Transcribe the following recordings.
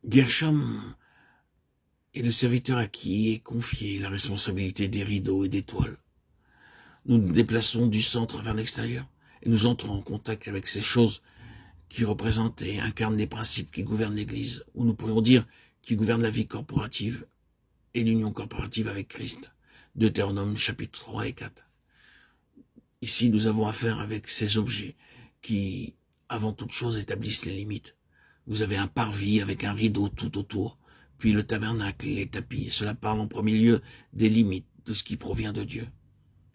Gershom est le serviteur à qui est confiée la responsabilité des rideaux et des toiles. Nous nous déplaçons du centre vers l'extérieur et nous entrons en contact avec ces choses qui représentent et incarnent les principes qui gouvernent l'Église, ou nous pourrions dire qui gouvernent la vie corporative et l'union corporative avec Christ. Deutéronome chapitre 3 et 4. Ici, nous avons affaire avec ces objets qui, avant toute chose, établissent les limites. Vous avez un parvis avec un rideau tout autour, puis le tabernacle, les tapis. Et cela parle en premier lieu des limites, de ce qui provient de Dieu.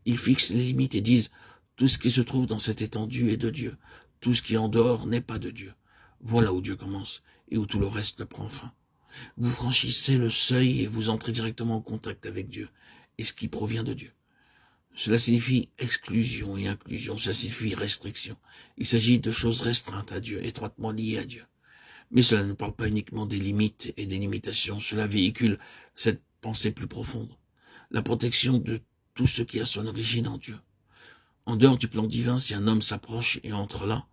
Ils fixent les limites et disent « tout ce qui se trouve dans cette étendue est de Dieu. Tout ce qui est en dehors n'est pas de Dieu. » Voilà où Dieu commence et où tout le reste prend fin. Vous franchissez le seuil et vous entrez directement en contact avec Dieu et ce qui provient de Dieu. Cela signifie exclusion et inclusion, cela signifie restriction. Il s'agit de choses restreintes à Dieu, étroitement liées à Dieu. Mais cela ne parle pas uniquement des limites et des limitations, cela véhicule cette pensée plus profonde. La protection de tout ce qui a son origine en Dieu. En dehors du plan divin, si un homme s'approche et entre là,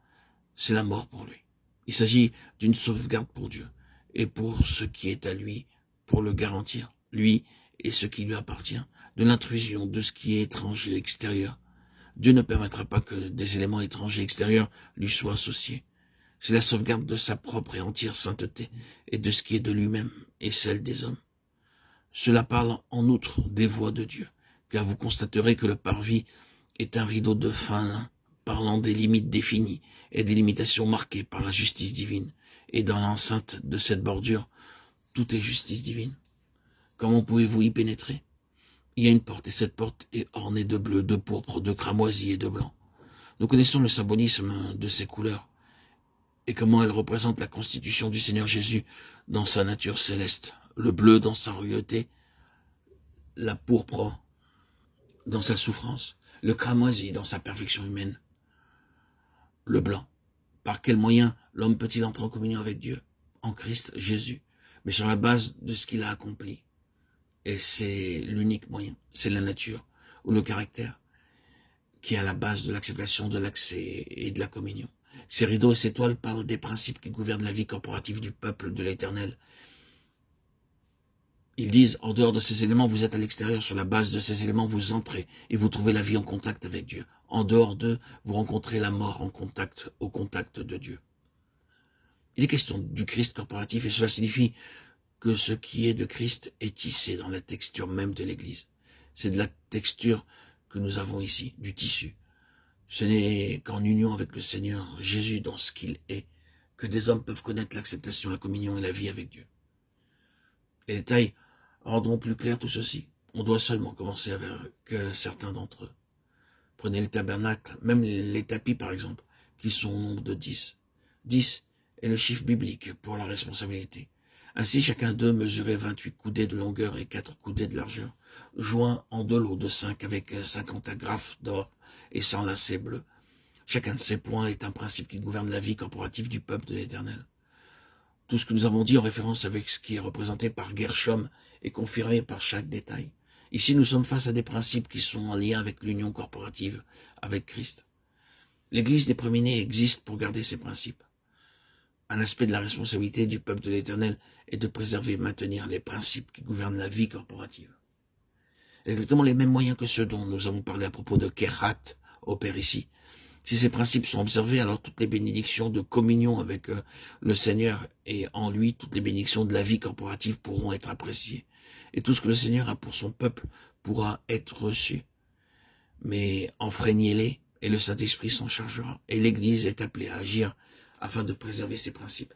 c'est la mort pour lui. Il s'agit d'une sauvegarde pour Dieu et pour ce qui est à lui, pour le garantir, lui et ce qui lui appartient, de l'intrusion de ce qui est étranger extérieur. Dieu ne permettra pas que des éléments étrangers extérieurs lui soient associés. C'est la sauvegarde de sa propre et entière sainteté et de ce qui est de lui-même et celle des hommes. Cela parle en outre des voies de Dieu, car vous constaterez que le parvis est un rideau de fin lin, parlant des limites définies et des limitations marquées par la justice divine. Et dans l'enceinte de cette bordure, tout est justice divine. Comment pouvez-vous y pénétrer? Il y a une porte, et cette porte est ornée de bleu, de pourpre, de cramoisi et de blanc. Nous connaissons le symbolisme de ces couleurs, et comment elles représentent la constitution du Seigneur Jésus dans sa nature céleste. Le bleu dans sa royauté, la pourpre dans sa souffrance, le cramoisi dans sa perfection humaine, le blanc. Par quel moyen l'homme peut-il entrer en communion avec Dieu? En Christ Jésus, mais sur la base de ce qu'il a accompli. Et c'est l'unique moyen, c'est la nature ou le caractère qui est à la base de l'acceptation de l'accès et de la communion. Ces rideaux et ces toiles parlent des principes qui gouvernent la vie corporative du peuple de l'Éternel. Ils disent, en dehors de ces éléments, vous êtes à l'extérieur, sur la base de ces éléments, vous entrez et vous trouvez la vie en contact avec Dieu. En dehors d'eux, vous rencontrez la mort au contact de Dieu. Il est question du Christ corporatif et cela signifie que ce qui est de Christ est tissé dans la texture même de l'Église. C'est de la texture que nous avons ici, du tissu. Ce n'est qu'en union avec le Seigneur Jésus dans ce qu'il est, que des hommes peuvent connaître l'acceptation, la communion et la vie avec Dieu. Les détails rendront plus clair tout ceci. On doit seulement commencer avec certains d'entre eux. Prenez le tabernacle, même les tapis par exemple, qui sont au nombre de 10. 10 est le chiffre biblique pour la responsabilité. Ainsi, chacun d'eux mesurait 28 coudées de longueur et 4 coudées de largeur, joints en deux lots de 5 avec 50 agrafes d'or et 100 lacets bleus. Chacun de ces points est un principe qui gouverne la vie corporative du peuple de l'Éternel. Tout ce que nous avons dit en référence avec ce qui est représenté par Gershom est confirmé par chaque détail. Ici, nous sommes face à des principes qui sont en lien avec l'union corporative avec Christ. L'Église des premiers-nés existe pour garder ces principes. Un aspect de la responsabilité du peuple de l'Éternel est de préserver et maintenir les principes qui gouvernent la vie corporative. Exactement les mêmes moyens que ceux dont nous avons parlé à propos de Kehat opèrent ici. Si ces principes sont observés, alors toutes les bénédictions de communion avec le Seigneur et en lui, toutes les bénédictions de la vie corporative pourront être appréciées. Et tout ce que le Seigneur a pour son peuple pourra être reçu. Mais enfreignez-les et le Saint-Esprit s'en chargera. Et l'Église est appelée à agir afin de préserver ces principes.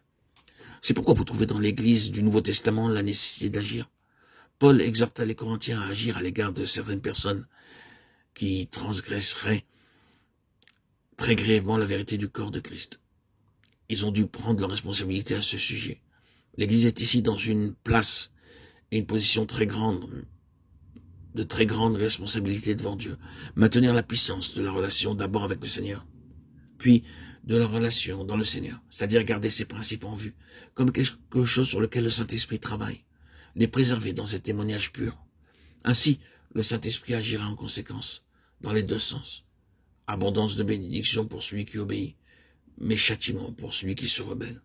C'est pourquoi vous trouvez dans l'Église du Nouveau Testament la nécessité d'agir. Paul exhorta les Corinthiens à agir à l'égard de certaines personnes qui transgresseraient très grièvement la vérité du corps de Christ. Ils ont dû prendre leur responsabilité à ce sujet. L'Église est ici dans une place et une position très grande, de très grande responsabilité devant Dieu. Maintenir la puissance de la relation d'abord avec le Seigneur, puis de la relation dans le Seigneur, c'est-à-dire garder ses principes en vue, comme quelque chose sur lequel le Saint-Esprit travaille, les préserver dans ces témoignages purs. Ainsi, le Saint-Esprit agira en conséquence, dans les deux sens. Abondance de bénédiction pour celui qui obéit, mais châtiment pour celui qui se rebelle.